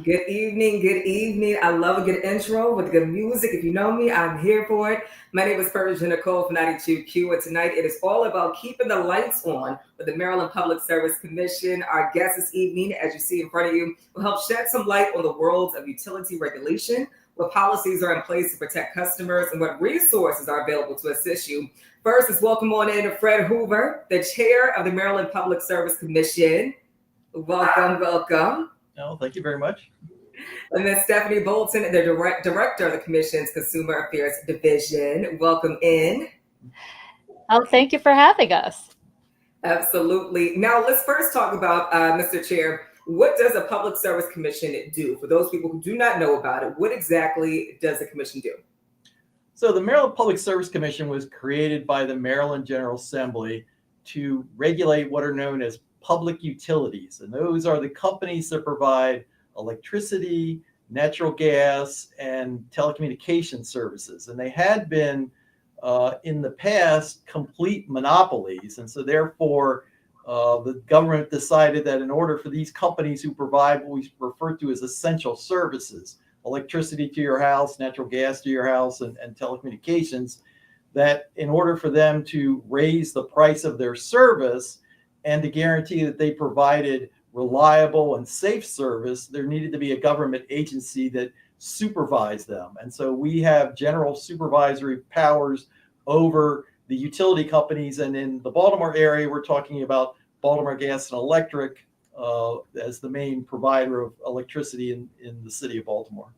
Good evening. Good evening. I love a good intro with good music. If you know me, I'm here for it. My name is Persia Nicole from 92Q, and tonight it is all about keeping the lights on with the Maryland Public Service Commission. Our guest this evening, as you see in front of you, will help shed some light on the worlds of utility regulation, what policies are in place to protect customers, and what resources are available to assist you. First, let's welcome on in Fred Hoover, the chair of the Maryland Public Service Commission. Welcome, welcome. No, thank you very much. And then Stephanie Bolton, the director of the Commission's Consumer Affairs Division. Welcome in. Oh, thank you for having us. Absolutely. Now, let's first talk about, Mr. Chair, what does a Public Service Commission do? For those people who do not know about it, what exactly does the Commission do? So the Maryland Public Service Commission was created by the Maryland General Assembly to regulate what are known as public utilities. And those are the companies that provide electricity, natural gas, and telecommunication services. And they had been, in the past, complete monopolies. And so therefore, the government decided that in order for these companies who provide what we refer to as essential services, electricity to your house, natural gas to your house, and telecommunications, that in order for them to raise the price of their service and to guarantee that they provided reliable and safe service, there needed to be a government agency that supervised them. And so we have general supervisory powers over the utility companies. And in the Baltimore area, we're talking about Baltimore Gas and Electric as the main provider of electricity in the city of Baltimore.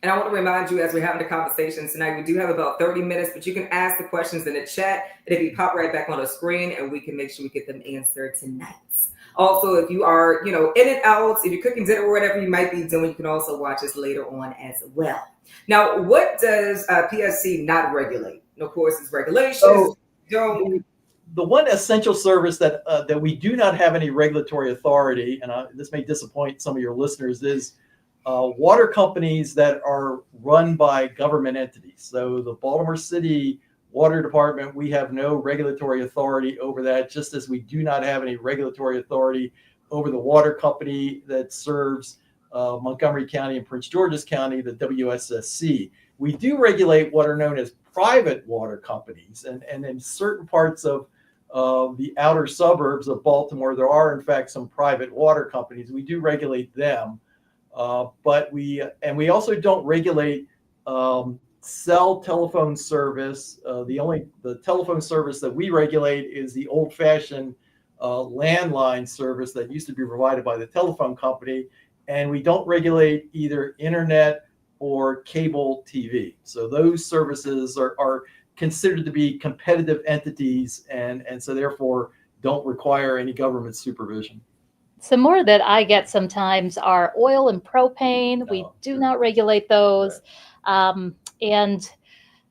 And I want to remind you, as we're having the conversation tonight, we do have about 30 minutes, but you can ask the questions in the chat. It'll be pop right back on the screen, and we can make sure we get them answered tonight. Also, if you are, in and out, if you're cooking dinner or whatever you might be doing, you can also watch us later on as well. Now, what does PSC not regulate? Of course, it's regulations. The one essential service that we do not have any regulatory authority, and this may disappoint some of your listeners, is water companies that are run by government entities. So the Baltimore City Water Department, we have no regulatory authority over that, just as we do not have any regulatory authority over the water company that serves Montgomery County and Prince George's County, the WSSC. We do regulate what are known as private water companies. And in certain parts of the outer suburbs of Baltimore, there are in fact some private water companies. We do regulate them. But we also don't regulate cell telephone service. The telephone service that we regulate is the old-fashioned landline service that used to be provided by the telephone company, and we don't regulate either internet or cable TV. So those services are considered to be competitive entities, and so therefore don't require any government supervision. Some more that I get sometimes are oil and propane. We do not regulate those. Right. And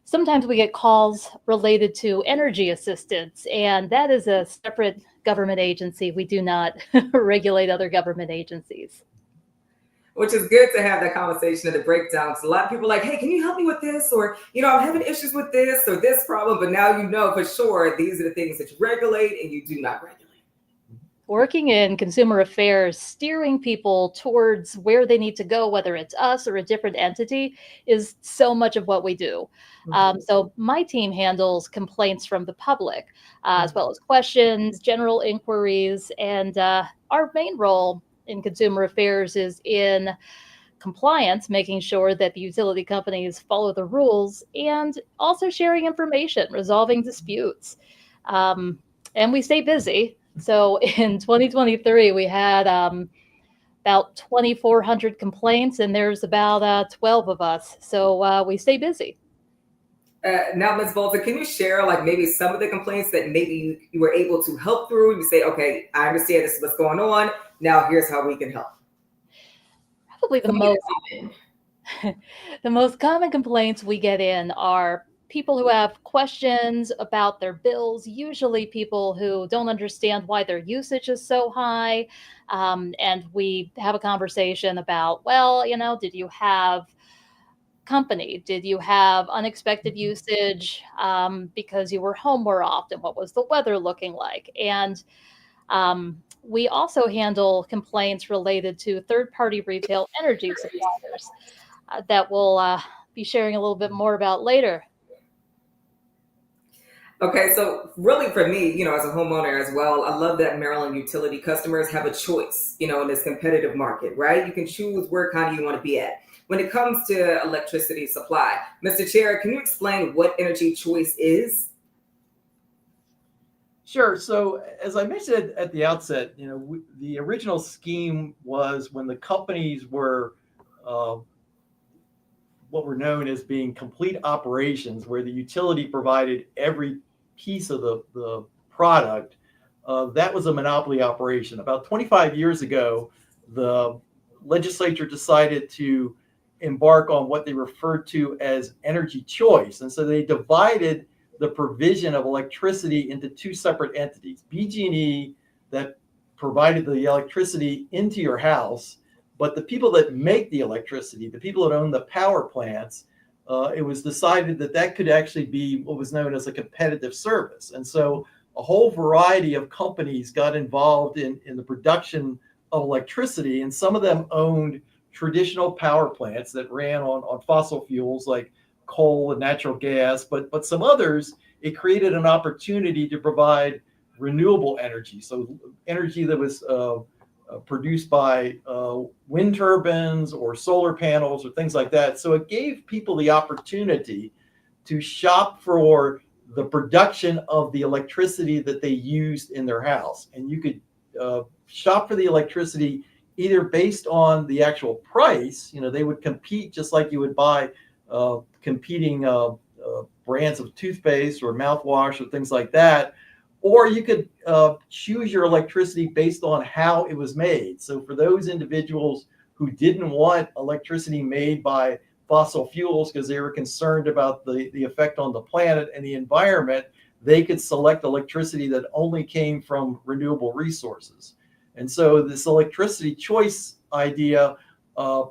sometimes we get calls related to energy assistance, and that is a separate government agency. We do not regulate other government agencies. Which is good to have that conversation and the breakdowns. A lot of people are like, hey, can you help me with this? Or, I'm having issues with this or this problem. But now you know for sure these are the things that you regulate and you do not regulate. Working in consumer affairs, steering people towards where they need to go, whether it's us or a different entity, is so much of what we do. Mm-hmm. So my team handles complaints from the public, as well as questions, general inquiries, and our main role in consumer affairs is in compliance, making sure that the utility companies follow the rules, and also sharing information, resolving disputes. And we stay busy. So in 2023, we had about 2,400 complaints, and there's about 12 of us. So we stay busy. Now, Ms. Bolton, can you share maybe some of the complaints that maybe you were able to help through? You say, okay, I understand this is what's going on. Now here's how we can help. Probably the most common complaints we get in are people who have questions about their bills, usually people who don't understand why their usage is so high. And we have a conversation about, did you have company? Did you have unexpected usage because you were home more often? What was the weather looking like? And We also handle complaints related to third-party retail energy suppliers that we'll be sharing a little bit more about later. Okay, so really for me, as a homeowner as well, I love that Maryland utility customers have a choice, in this competitive market, right? You can choose where kind of you want to be at. When it comes to electricity supply, Mr. Chair, can you explain what energy choice is? Sure. So, as I mentioned at the outset, the original scheme was when the companies were uh, what were known as being complete operations, where the utility provided every piece of the product. That was a monopoly operation. About 25 years ago, the legislature decided to embark on what they referred to as energy choice. And so they divided the provision of electricity into two separate entities: BG&E, that provided the electricity into your house, but the people that make the electricity, the people that own the power plants, it was decided that that could actually be what was known as a competitive service. And so a whole variety of companies got involved in the production of electricity, and some of them owned traditional power plants that ran on fossil fuels like coal and natural gas, but some others, it created an opportunity to provide renewable energy. So energy that was produced by wind turbines or solar panels or things like that. So it gave people the opportunity to shop for the production of the electricity that they used in their house. And you could shop for the electricity either based on the actual price. They would compete just like you would buy competing brands of toothpaste or mouthwash or things like that. Or you could choose your electricity based on how it was made. So for those individuals who didn't want electricity made by fossil fuels because they were concerned about the effect on the planet and the environment, they could select electricity that only came from renewable resources. And so this electricity choice idea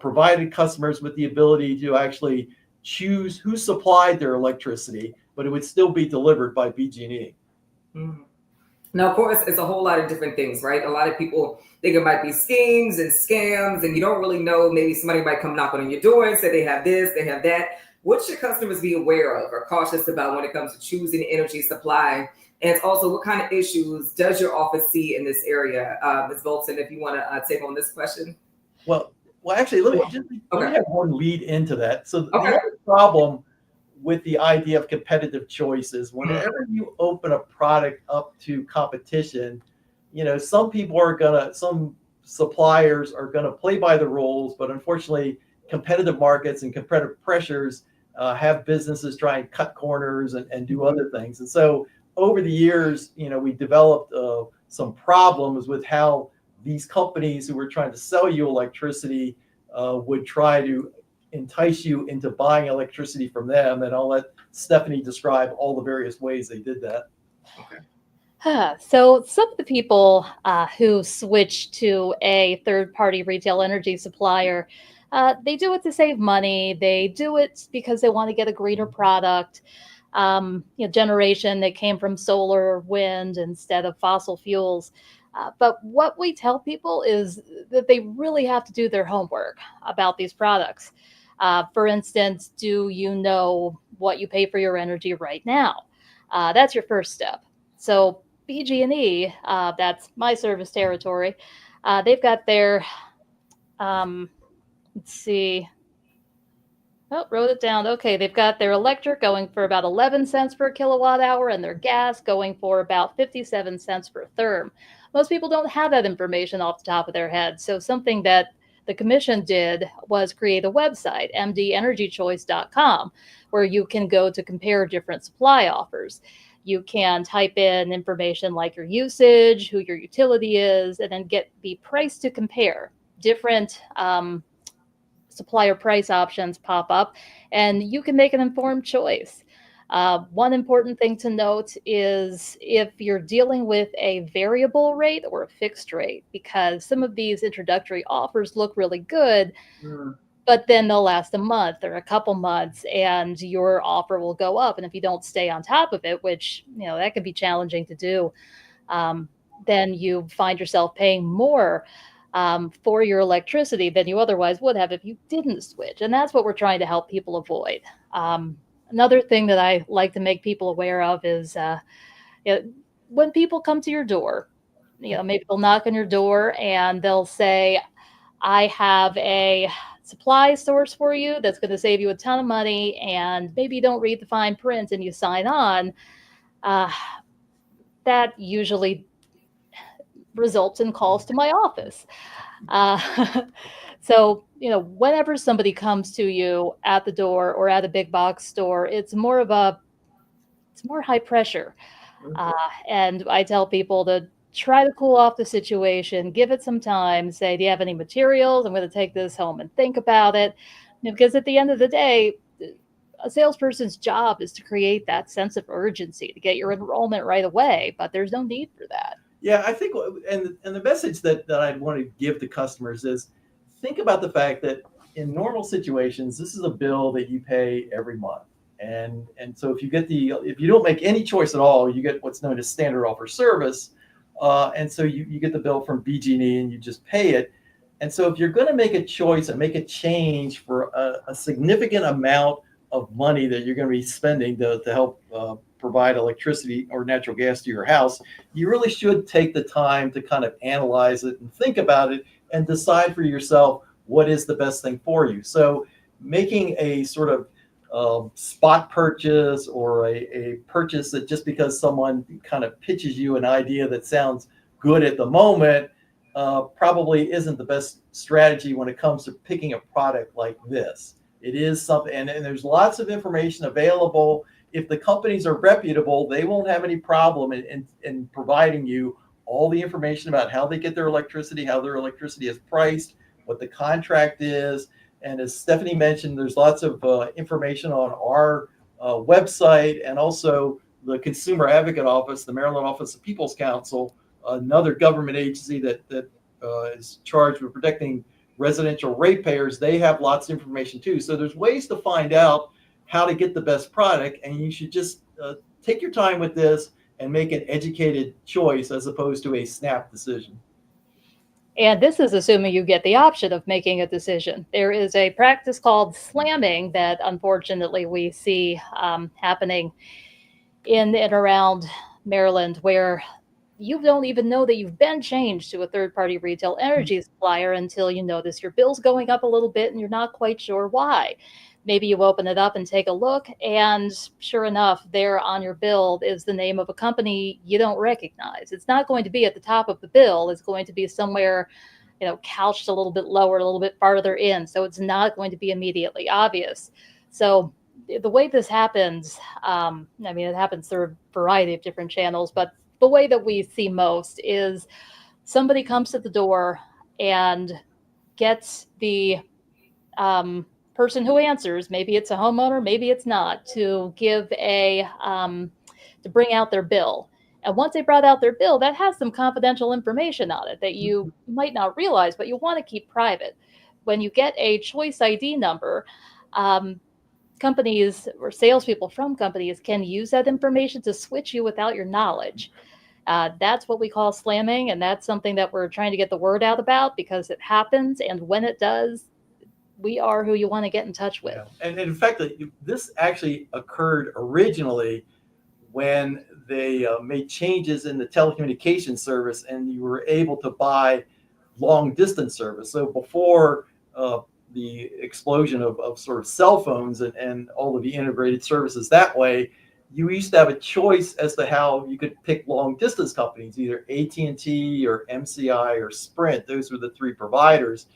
provided customers with the ability to actually choose who supplied their electricity, but it would still be delivered by BG&E. Mhm. Now, of course, it's a whole lot of different things, right? A lot of people think it might be schemes and scams, and you don't really know. Maybe somebody might come knocking on your door and say they have this, they have that. What should customers be aware of or cautious about when it comes to choosing energy supply? And also, what kind of issues does your office see in this area? Ms. Bolton, if you want to take on this question. Well, actually, let me Okay. have one lead into that. So the Okay. other problem with the idea of competitive choice is Mhm. whenever you open a product up to competition, some suppliers are gonna play by the rules, but unfortunately, competitive markets and competitive pressures have businesses try and cut corners and do other things. And so over the years, we developed some problems with how these companies who were trying to sell you electricity would try to entice you into buying electricity from them. And I'll let Stephanie describe all the various ways they did that. So some of the people who switch to a third-party retail energy supplier, they do it to save money. They do it because they want to get a greener product, generation that came from solar or wind instead of fossil fuels. But what we tell people is that they really have to do their homework about these products. For instance, do you know what you pay for your energy right now? That's your first step. So BG&E, that's my service territory. They've got their, let's see, oh, wrote it down. Okay, they've got their electric going for about 11 cents per kilowatt hour and their gas going for about 57 cents per therm. Most people don't have that information off the top of their head. So something that the commission did was create a website, mdenergychoice.com, where you can go to compare different supply offers. You can type in information like your usage, who your utility is, and then get the price to compare. Different supplier price options pop up, and you can make an informed choice. One important thing to note is if you're dealing with a variable rate or a fixed rate, because some of these introductory offers look really good, but then they'll last a month or a couple months and your offer will go up. And if you don't stay on top of it, which, that can be challenging to do, then you find yourself paying more for your electricity than you otherwise would have if you didn't switch. And that's what we're trying to help people avoid. Um, Another thing that I like to make people aware of is you know, when people come to your door, maybe they'll knock on your door and they'll say, I have a supply source for you that's going to save you a ton of money, and maybe you don't read the fine print and you sign on. Uh, that usually results in calls to my office. So, whenever somebody comes to you at the door or at a big box store, it's more high pressure. Uh, and I tell people to try to cool off the situation, give it some time, say, do you have any materials? I'm going to take this home and think about it. Because at the end of the day, a salesperson's job is to create that sense of urgency to get your enrollment right away, but there's no need for that. Yeah, I think, and the message that I'd want to give to customers is think about the fact that in normal situations, this is a bill that you pay every month. And so if you don't make any choice at all, you get what's known as standard offer service. And so you get the bill from BG&E and you just pay it. And so if you're going to make a choice and make a change for a significant amount of money that you're going to be spending to help provide electricity or natural gas to your house, you really should take the time to kind of analyze it and think about it and decide for yourself what is the best thing for you. So making a sort of spot purchase or a purchase that just because someone kind of pitches you an idea that sounds good at the moment probably isn't the best strategy when it comes to picking a product like this. It is something, and there's lots of information available. If the companies are reputable, they won't have any problem in providing you all the information about how they get their electricity, how their electricity is priced, what the contract is. And as Stephanie mentioned, there's lots of information on our website, and also the Consumer Advocate Office, the Maryland Office of People's Counsel, another government agency that is charged with protecting residential ratepayers. They have lots of information too. So there's ways to find out how to get the best product, and you should just take your time with this and make an educated choice as opposed to a snap decision. And this is assuming you get the option of making a decision. There is a practice called slamming that unfortunately we see happening in and around Maryland, where you don't even know that you've been changed to a third-party retail energy supplier until you notice your bill's going up a little bit and you're not quite sure why. Maybe you open it up and take a look, and sure enough, there on your bill is the name of a company you don't recognize. It's not going to be at the top of the bill. It's going to be somewhere, couched a little bit lower, a little bit farther in. So it's not going to be immediately obvious. So the way this happens, it happens through a variety of different channels, but the way that we see most is somebody comes to the door and gets the person who answers, maybe it's a homeowner, maybe it's not, to give to bring out their bill. And once they brought out their bill, that has some confidential information on it that you might not realize, but you want to keep private. When you get a choice ID number, companies or salespeople from companies can use that information to switch you without your knowledge. That's what we call slamming, and that's something that we're trying to get the word out about because it happens, and when it does, we are who you want to get in touch with. Yeah. And in fact, this actually occurred originally when they made changes in the telecommunications service, and you were able to buy long distance service. So before the explosion of sort of cell phones and all of the integrated services that way, you used to have a choice as to how you could pick long distance companies, either AT&T or MCI or Sprint. Those were the three providers.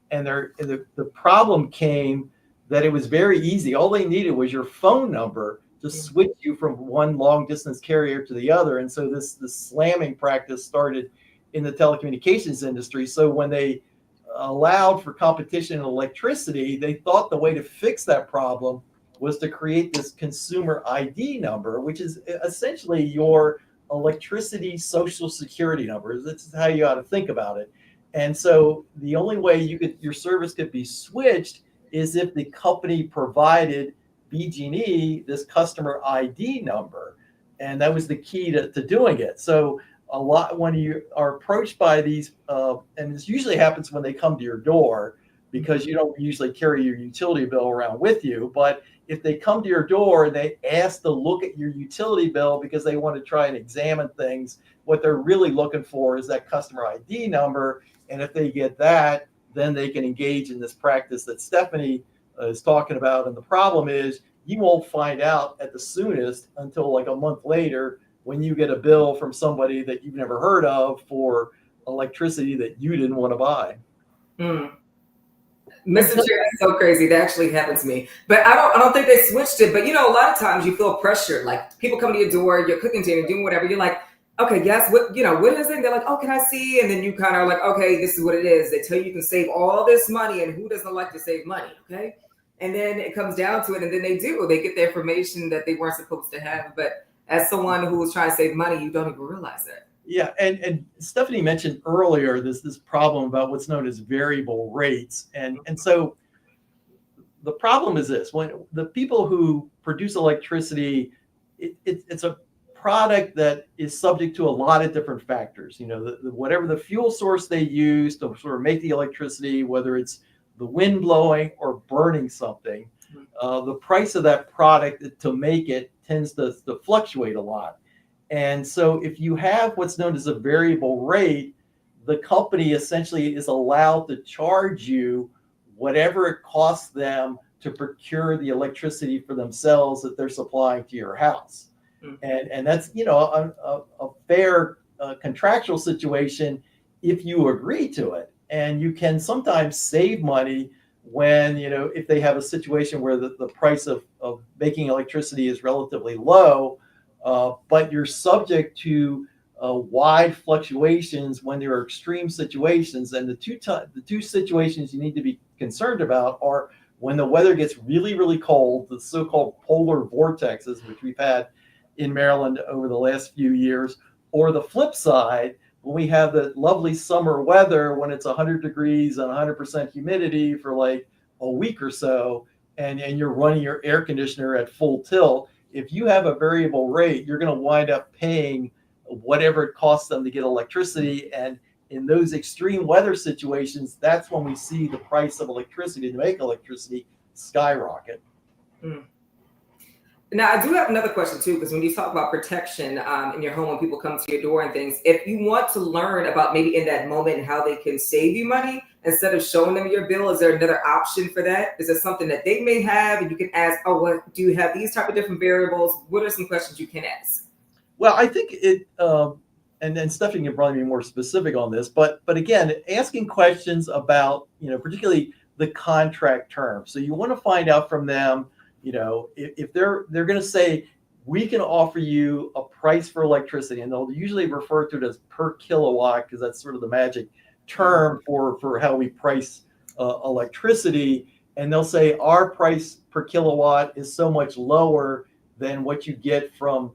And the problem came that it was very easy. All they needed was your phone number to switch you from one long distance carrier to the other. And so this slamming practice started in the telecommunications industry. So when they allowed for competition in electricity, they thought the way to fix that problem was to create this consumer ID number, which is essentially your electricity social security number. That's how you ought to think about it. And so the only way your service could be switched is if the company provided BG&E this customer ID number. And that was the key to doing it. So a lot when you are approached by these, and this usually happens when they come to your door because you don't usually carry your utility bill around with you. But if they come to your door and they ask to look at your utility bill because they want to try and examine things, what they're really looking for is that customer ID number. And if they get that, then they can engage in this practice that Stephanie is talking about. And the problem is you won't find out at the soonest until like a month later when you get a bill from somebody that you've never heard of for electricity that you didn't want to buy. Mm. Mr. Chair, that's so crazy. That actually happens to me. But I don't think they switched it. But a lot of times you feel pressured. Like people come to your door, you're cooking dinner, doing whatever. You're like, okay, yes, what is it? They're like, oh, can I see? And then you kind of like, okay, this is what it is. They tell you can save all this money, and who doesn't like to save money? Okay. And then it comes down to it, and then they get the information that they weren't supposed to have. But as someone who was trying to save money, you don't even realize that. Yeah, and Stephanie mentioned earlier this problem about what's known as variable rates, and so the problem is this: when the people who produce electricity, it's a product that is subject to a lot of different factors. Whatever the fuel source they use to sort of make the electricity, whether it's the wind blowing or burning something, the price of that product to make it tends to fluctuate a lot. And so if you have what's known as a variable rate, the company essentially is allowed to charge you whatever it costs them to procure the electricity for themselves that they're supplying to your house. And that's, a fair contractual situation if you agree to it. And you can sometimes save money when, if they have a situation where the price of making electricity is relatively low, but you're subject to wide fluctuations when there are extreme situations. And the two situations you need to be concerned about are when the weather gets really, really cold, the so-called polar vortexes, which we've had in Maryland over the last few years, or the flip side, when we have the lovely summer weather when it's 100 degrees and 100% humidity for like a week or so, and you're running your air conditioner at full tilt. If you have a variable rate, you're going to wind up paying whatever it costs them to get electricity. And in those extreme weather situations, that's when we see the price of electricity to make electricity skyrocket. Now, I do have another question too, because when you talk about protection in your home when people come to your door and things, if you want to learn about maybe in that moment how they can save you money instead of showing them your bill, is there another option for that? Is there something that they may have and you can ask, oh, what do you have these type of different variables? What are some questions you can ask? Well, I think it, and then Stephanie can probably be more specific on this, but again, asking questions about, particularly the contract terms. So you want to find out from them, if they're going to say, we can offer you a price for electricity, and they'll usually refer to it as per kilowatt because that's sort of the magic term for how we price electricity. And they'll say our price per kilowatt is so much lower than what you get from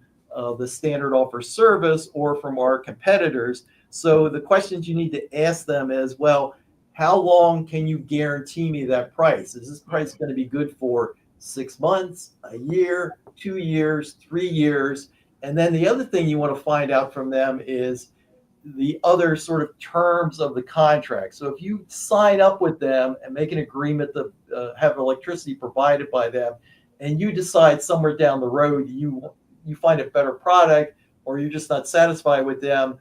the standard offer service or from our competitors. So the questions you need to ask them is, well, how long can you guarantee me that price? Is this price going to be good for 6 months, a year, 2 years, 3 years? And then the other thing you want to find out from them is the other sort of terms of the contract. So if you sign up with them and make an agreement to have electricity provided by them, and you decide somewhere down the road you find a better product, or you're just not satisfied with them,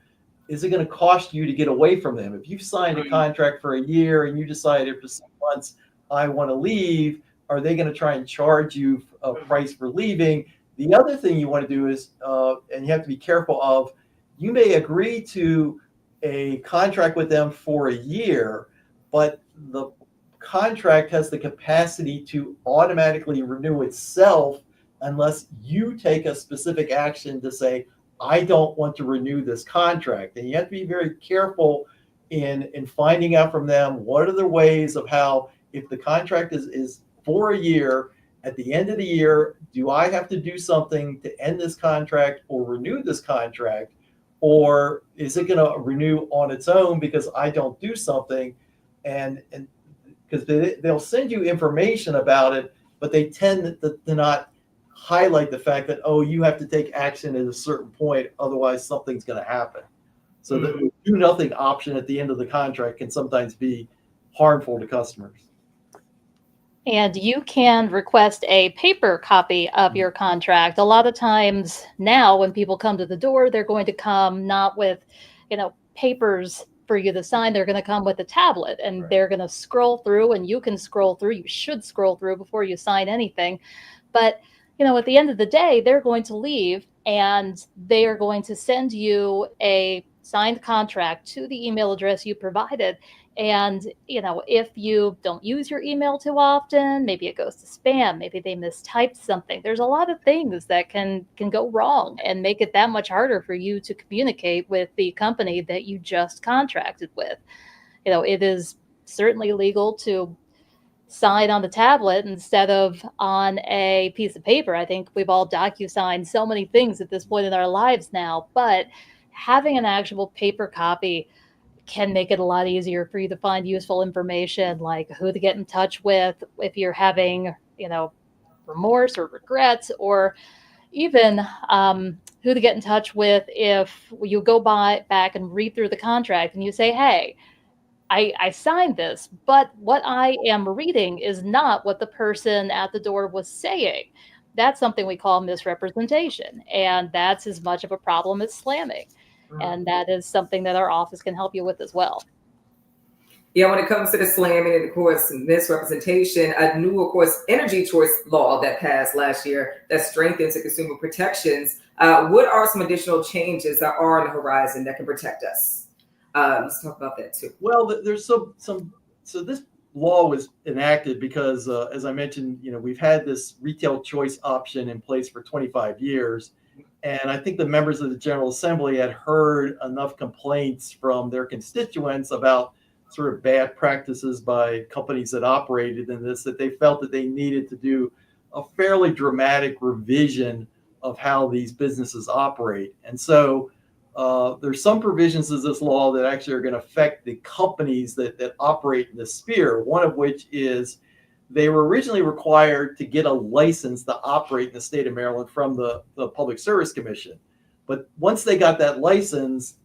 is it going to cost you to get away from them? If you've signed a contract for a year and you decide after 6 months, I want to leave, are they going to try and charge you a price for leaving? The other thing you want to do is, and you have to be careful of, you may agree to a contract with them for a year, but the contract has the capacity to automatically renew itself unless you take a specific action to say, I don't want to renew this contract. And you have to be very careful in finding out from them what are the ways of how, if the contract is for a year, at the end of the year, do I have to do something to end this contract or renew this contract? Or is it going to renew on its own because I don't do something? And because they'll send you information about it, but they tend to not highlight the fact that, oh, you have to take action at a certain point, otherwise something's going to happen. So the do nothing option at the end of the contract can sometimes be harmful to customers. And you can request a paper copy of your contract. A lot of times now, when people come to the door, they're going to come not with, papers for you to sign. They're going to come with a tablet, and they're going to scroll through, and you can scroll through. You should scroll through before you sign anything. But, at the end of the day, they're going to leave, and they are going to send you a signed contract to the email address you provided. And, if you don't use your email too often, maybe it goes to spam, maybe they mistyped something. There's a lot of things that can go wrong and make it that much harder for you to communicate with the company that you just contracted with. It is certainly legal to sign on the tablet instead of on a piece of paper. I think we've all DocuSigned so many things at this point in our lives now, but having an actual paper copy can make it a lot easier for you to find useful information, like who to get in touch with if you're having, remorse or regrets, or even who to get in touch with if you go back and read through the contract and you say, hey, I signed this, but what I am reading is not what the person at the door was saying. That's something we call misrepresentation, and that's as much of a problem as slamming. And that is something that our office can help you with as well. Yeah, when it comes to the slamming and, of course, misrepresentation, a new, of course, energy choice law that passed last year that strengthens the consumer protections. What are some additional changes that are on the horizon that can protect us? Let's talk about that too. Well, there's some. So this law was enacted because, as I mentioned, we've had this retail choice option in place for 25 years. And I think the members of the General Assembly had heard enough complaints from their constituents about sort of bad practices by companies that operated in this, that they felt that they needed to do a fairly dramatic revision of how these businesses operate. And so there's some provisions of this law that actually are going to affect the companies that operate in this sphere, one of which is they were originally required to get a license to operate in the state of Maryland from the Public Service Commission. But once they got that license,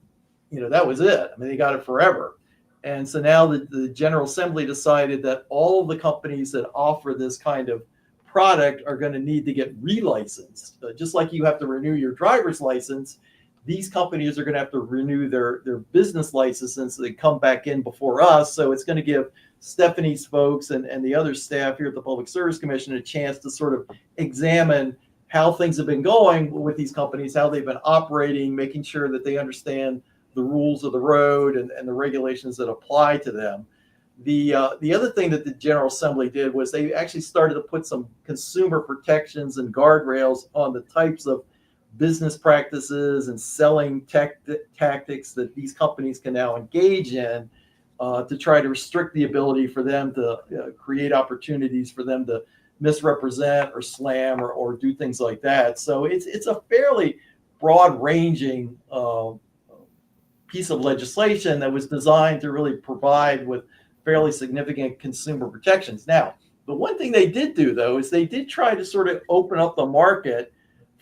that was it. I mean, they got it forever. And so now the General Assembly decided that all of the companies that offer this kind of product are going to need to get relicensed. Just like you have to renew your driver's license, these companies are going to have to renew their business license, so they come back in before us. So it's going to give Stephanie's folks and the other staff here at the Public Service Commission a chance to sort of examine how things have been going with these companies, how they've been operating, making sure that they understand the rules of the road and the regulations that apply to them. The other thing that the General Assembly did was they actually started to put some consumer protections and guardrails on the types of business practices and selling tactics that these companies can now engage in to try to restrict the ability for them to create opportunities for them to misrepresent or slam or do things like that. So it's a fairly broad-ranging piece of legislation that was designed to really provide with fairly significant consumer protections. Now, the one thing they did do, though, is they did try to sort of open up the market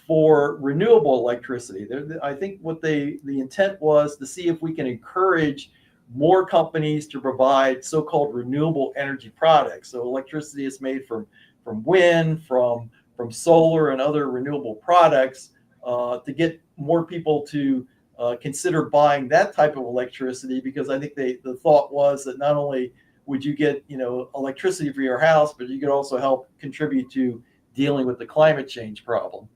for renewable electricity. I think what the intent was to see if we can encourage more companies to provide so-called renewable energy products. So electricity is made from wind, from solar and other renewable products, to get more people to consider buying that type of electricity, because I think the thought was that not only would you get electricity for your house, but you could also help contribute to dealing with the climate change problem.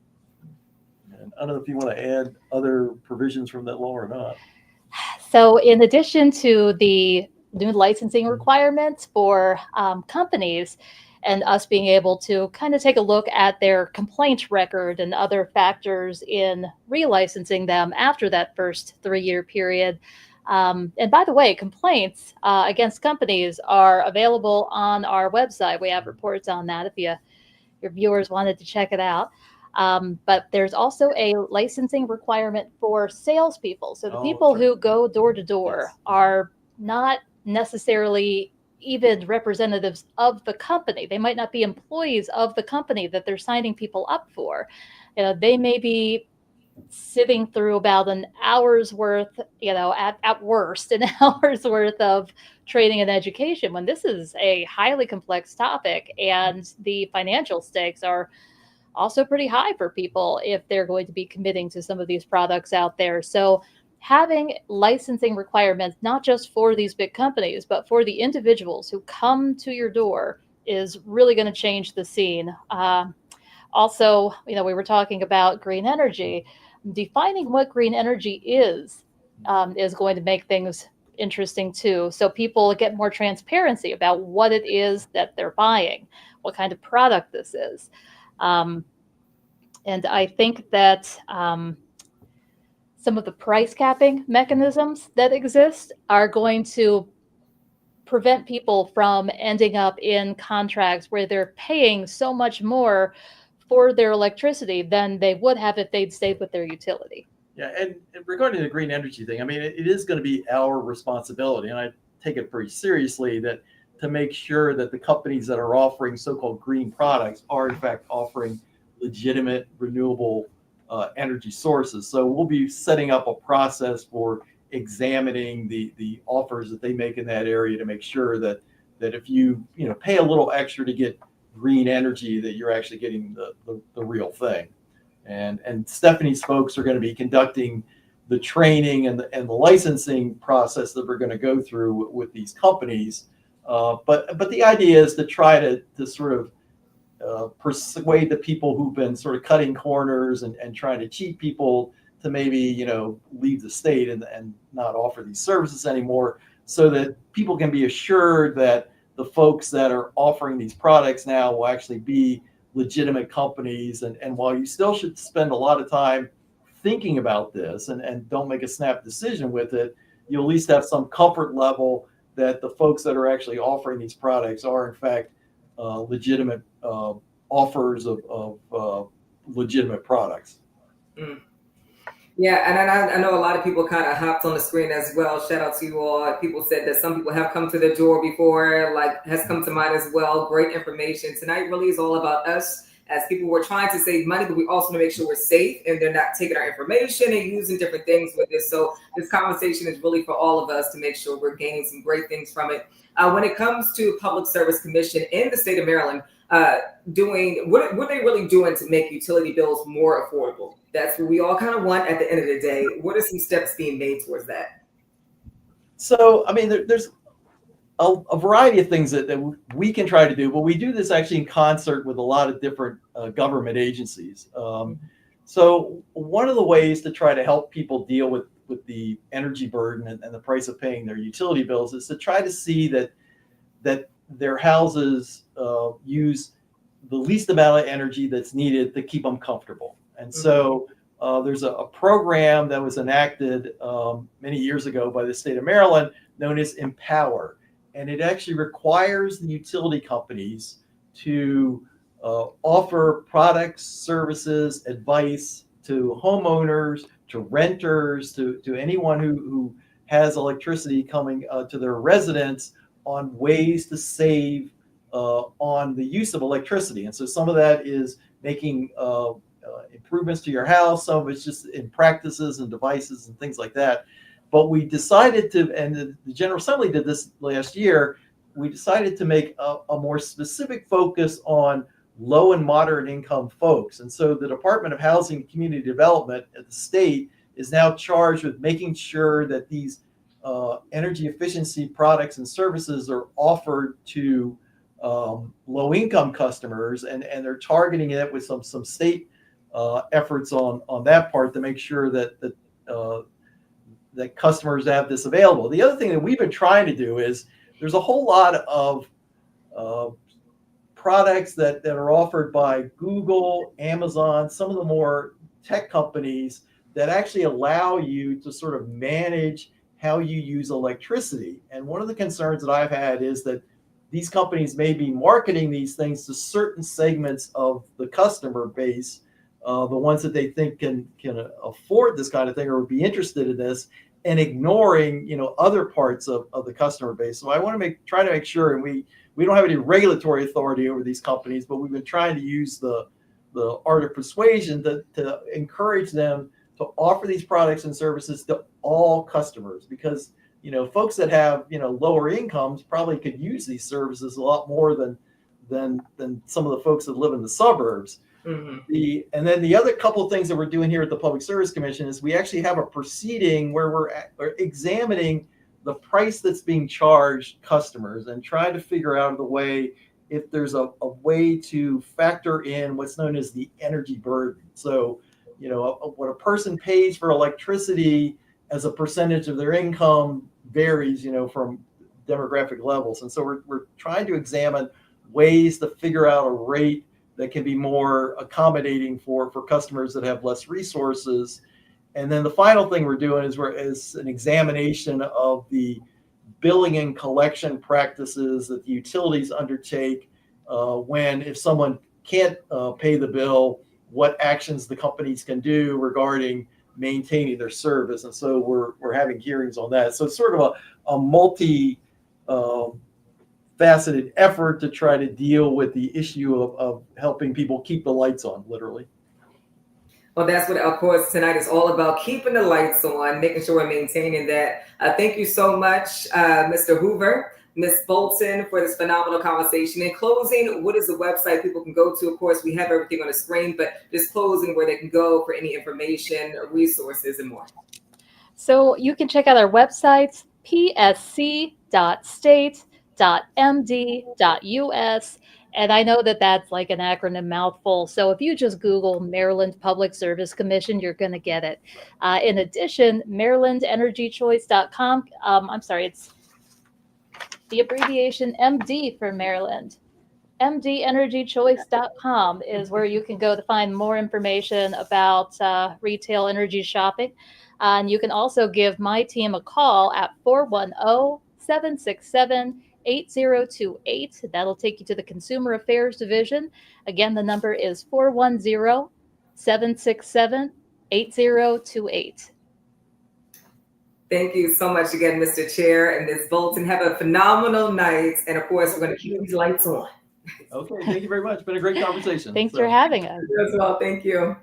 And I don't know if you want to add other provisions from that law or not. So in addition to the new licensing requirements for companies, and us being able to kind of take a look at their complaint record and other factors in relicensing them after that first 3-year period. And by the way, complaints against companies are available on our website. We have reports on that if your viewers wanted to check it out. But there's also a licensing requirement for salespeople. So the people who go door to door are not necessarily even representatives of the company. They might not be employees of the company that they're signing people up for. They may be sitting through about an hour's worth, at worst, an hour's worth of training and education, when this is a highly complex topic and the financial stakes are also pretty high for people if they're going to be committing to some of these products out there. So having licensing requirements, not just for these big companies, but for the individuals who come to your door, is really going to change the scene. Also, we were talking about green energy. Defining what green energy is going to make things interesting too. So people get more transparency about what it is that they're buying, what kind of product this is. Um, and I think that some of the price capping mechanisms that exist are going to prevent people from ending up in contracts where they're paying so much more for their electricity than they would have if they'd stayed with their utility. Yeah, and regarding the green energy thing, I mean, it is going to be our responsibility, and I take it pretty seriously, that to make sure that the companies that are offering so-called green products are in fact offering legitimate renewable energy sources. So we'll be setting up a process for examining the offers that they make in that area to make sure that if you pay a little extra to get green energy, that you're actually getting the real thing. And Stephanie's folks are going to be conducting the training and the licensing process that we're going to go through with these companies. But the idea is to try to sort of persuade the people who've been sort of cutting corners and trying to cheat people to maybe leave the state and not offer these services anymore, so that people can be assured that the folks that are offering these products now will actually be legitimate companies. And while you still should spend a lot of time thinking about this and don't make a snap decision with it, you'll at least have some comfort level that the folks that are actually offering these products are in fact legitimate offers of legitimate products. Mm. Yeah, and I know a lot of people kind of hopped on the screen as well. Shout out to you all. People said that some people have come to the door before, like has come to mind as well. Great information. Tonight really is all about us as people. We're trying to save money, but we also want to make sure we're safe and they're not taking our information and using different things with this. So this conversation is really for all of us to make sure we're gaining some great things from it. When it comes to Public Service Commission in the state of Maryland, doing what are they really doing to make utility bills more affordable? That's what we all kind of want at the end of the day. What are some steps being made towards that? So, I mean, there's a variety of things that we can try to do, but we do this actually in concert with a lot of different government agencies. So one of the ways to try to help people deal with the energy burden and the price of paying their utility bills is to try to see that their houses use the least amount of energy that's needed to keep them comfortable. And so there's a program that was enacted many years ago by the state of Maryland known as Empower. And it actually requires the utility companies to offer products, services, advice to homeowners, to renters, to anyone who has electricity coming to their residence on ways to save on the use of electricity. And so some of that is making improvements to your house. Some of it's just in practices and devices and things like that. But we decided to, and the General Assembly did this last year, we decided to make a more specific focus on low and moderate income folks. And so the Department of Housing and Community Development at the state is now charged with making sure that these energy efficiency products and services are offered to low income customers, and they're targeting it with some state efforts on that part to make sure that customers have this available. The other thing that we've been trying to do is there's a whole lot of products that are offered by Google, Amazon, some of the more tech companies that actually allow you to sort of manage how you use electricity. And one of the concerns that I've had is that these companies may be marketing these things to certain segments of the customer base, the ones that they think can afford this kind of thing or would be interested in this, and ignoring other parts of the customer base. So I want to try to make sure, and we don't have any regulatory authority over these companies, but we've been trying to use the art of persuasion to encourage them to offer these products and services to all customers, because folks that have lower incomes probably could use these services a lot more than some of the folks that live in the suburbs. Mm-hmm. And then the other couple of things that we're doing here at the Public Service Commission is we actually have a proceeding where we're examining the price that's being charged customers and trying to figure out the way, if there's a way to factor in what's known as the energy burden. So, what a person pays for electricity as a percentage of their income varies, from demographic levels. And so we're trying to examine ways to figure out a rate that can be more accommodating for customers that have less resources. And then the final thing we're doing is an examination of the billing and collection practices that the utilities undertake if someone can't pay the bill, what actions the companies can do regarding maintaining their service. And so we're having hearings on that. So it's sort of a multi faceted effort to try to deal with the issue of helping people keep the lights on, literally. Well, that's what, of course, tonight is all about, keeping the lights on, making sure we're maintaining that. Thank you so much, Mr. Hoover, Ms. Bolton, for this phenomenal conversation. In closing, what is the website people can go to? Of course, we have everything on the screen, but just closing, where they can go for any information, resources, and more. So you can check out our websites, psc.state.md.us. And I know that that's like an acronym mouthful. So if you just Google Maryland Public Service Commission, you're going to get it. In addition, MarylandEnergyChoice.com. I'm sorry, it's the abbreviation MD for Maryland. MDEnergyChoice.com is where you can go to find more information about retail energy shopping. And you can also give my team a call at 410-767-8028. That'll take you to the Consumer Affairs Division. Again, the number is 410-767-8028. Thank you so much again, Mr. Chair and Ms. Bolton. Have a phenomenal night. And of course, we're going to keep these lights on. Okay, thank you very much. It's been a great conversation. Thanks for having us. As well, thank you.